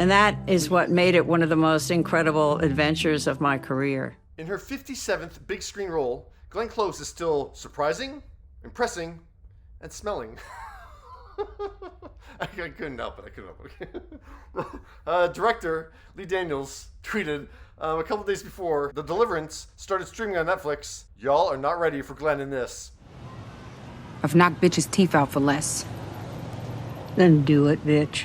And that is what made it one of the most incredible adventures of my career. In her 57th big screen role, Glenn Close is still surprising, impressing, and smelling. I couldn't help it. Director Lee Daniels tweeted a couple days before the Deliverance started streaming on Netflix, "Y'all are not ready for Glenn in this." I've knocked bitches' teeth out for less. Then do it, bitch.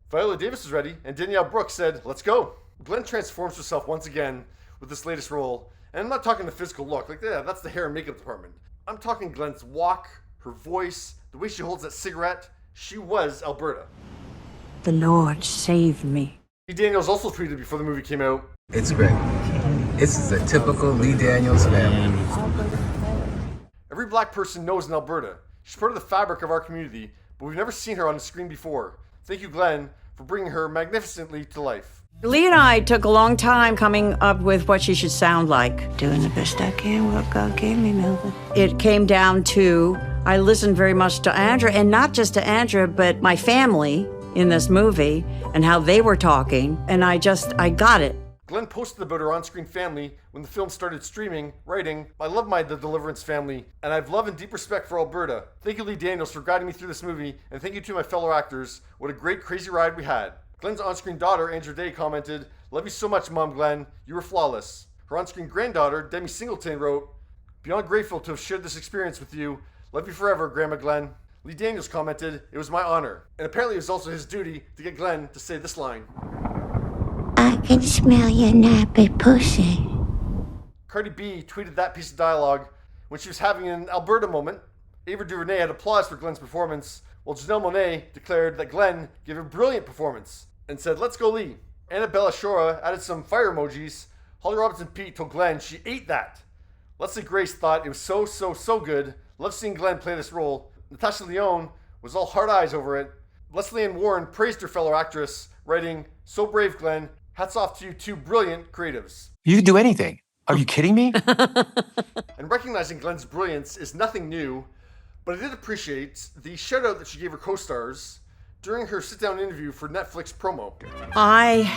Viola Davis is ready, and Danielle Brooks said, "Let's go." Glenn transforms herself once again with this latest role, and I'm not talking the physical look, like yeah, that's the hair and makeup department. I'm talking Glenn's walk, her voice, the way she holds that cigarette. She was Alberta. The Lord saved me. Lee Daniels also tweeted before the movie came out, "It's great. This is a typical Lee Daniels family." "Every black person knows in Alberta. She's part of the fabric of our community, but we've never seen her on the screen before. Thank you, Glenn, for bringing her magnificently to life." Lee and I took a long time coming up with what she should sound like. Doing the best I can, what God gave me, Melvin. It came down to, I listened very much to Andra, and not just to Andra, but my family in this movie and how they were talking, and I got it. Glenn posted about her on-screen family when the film started streaming, writing, "I love the Deliverance family, and I have love and deep respect for Alberta. Thank you, Lee Daniels, for guiding me through this movie, and thank you to my fellow actors. What a great, crazy ride we had." Glenn's on-screen daughter, Andra Day, commented, "Love you so much, Mom Glenn. You were flawless." Her on-screen granddaughter, Demi Singleton, wrote, "Beyond grateful to have shared this experience with you. Love you forever, Grandma Glenn." Lee Daniels commented, "It was my honor." And apparently it was also his duty to get Glenn to say this line. "I can smell your nappy pussy." Cardi B tweeted that piece of dialogue when she was having an Alberta moment. Ava DuVernay had applause for Glenn's performance, while Janelle Monae declared that Glenn gave a brilliant performance and said, "Let's go, Lee." Annabella Shora added some fire emojis. Holly Robinson Peete told Glenn she ate that. Leslie Grace thought it was so good. Loved seeing Glenn play this role. Natasha Lyonne was all hard eyes over it. Leslie Ann Warren praised her fellow actress, writing, "So brave, Glenn. Hats off to you two brilliant creatives." You could do anything. Are you kidding me? And recognizing Glenn's brilliance is nothing new, but I did appreciate the shout out that she gave her co-stars during her sit-down interview for Netflix promo. I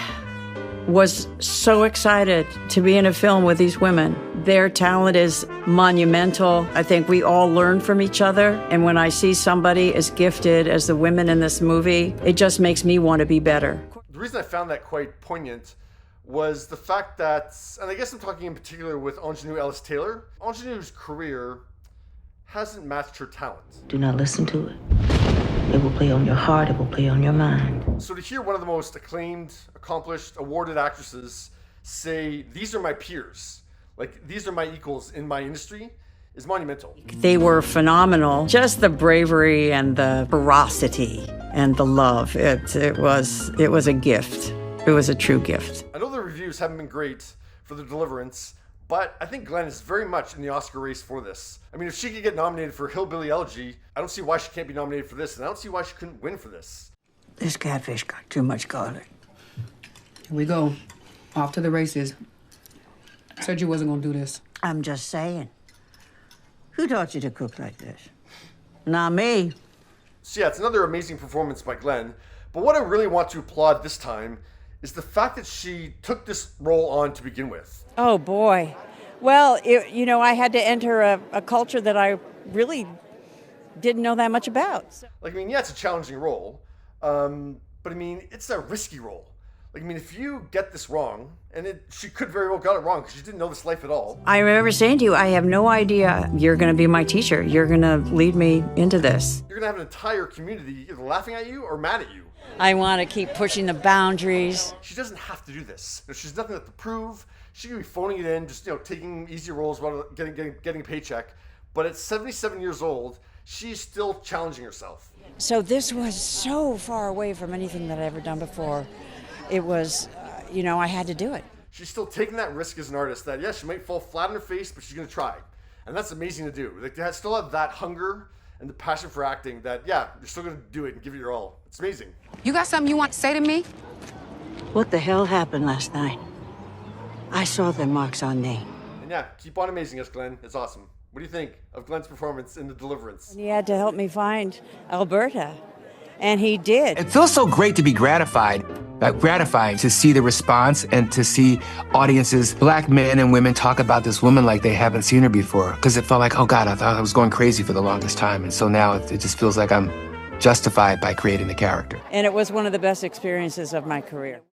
was so excited to be in a film with these women. Their talent is monumental. I think we all learn from each other. And when I see somebody as gifted as the women in this movie, it just makes me want to be better. The reason I found that quite poignant was the fact that, and I guess I'm talking in particular with Ingenue Ellis-Taylor, Ingenue's career hasn't matched her talent. Do not listen to it. It will play on your heart, it will play on your mind. So to hear one of the most acclaimed, accomplished, awarded actresses say, "These are my peers, like these are my equals in my industry," is monumental. They were phenomenal. Just the bravery and the ferocity and the love. It was a gift. It was a true gift. I know the reviews haven't been great for The Deliverance, but I think Glenn is very much in the Oscar race for this. I mean, if she could get nominated for Hillbilly Elegy, I don't see why she can't be nominated for this, and I don't see why she couldn't win for this. This catfish got too much garlic. Here we go. Off to the races. Said you wasn't gonna do this. I'm just saying. Who taught you to cook like this? Not me. So yeah, it's another amazing performance by Glenn, but what I really want to applaud this time is the fact that she took this role on to begin with. Oh, boy. Well, I had to enter a culture that I really didn't know that much about. Like, I mean, yeah, it's a challenging role, but I mean, it's a risky role. Like, I mean, if you get this wrong, and she could very well got it wrong because she didn't know this life at all. I remember saying to you, I have no idea you're going to be my teacher. You're going to lead me into this. You're going to have an entire community either laughing at you or mad at you. I want to keep pushing the boundaries. She doesn't have to do this. She's nothing left to prove. She could be phoning it in, just taking easy roles while getting a paycheck. But at 77 years old, she's still challenging herself. So this was so far away from anything that I'd ever done before. It was, I had to do it. She's still taking that risk as an artist that, yeah, she might fall flat on her face, but she's going to try. And that's amazing to do. Like, they still have that hunger and the passion for acting that, yeah, you're still going to do it and give it your all. It's amazing. You got something you want to say to me? What the hell happened last night? I saw the marks on me. And yeah, keep on amazing us, Glenn. It's awesome. What do you think of Glenn's performance in The Deliverance? And he had to help me find Alberta. And he did. It feels so great to be gratifying to see the response and to see audiences, black men and women, talk about this woman like they haven't seen her before. Because it felt like, oh God, I thought I was going crazy for the longest time. And so now it just feels like I'm justified by creating the character. And it was one of the best experiences of my career.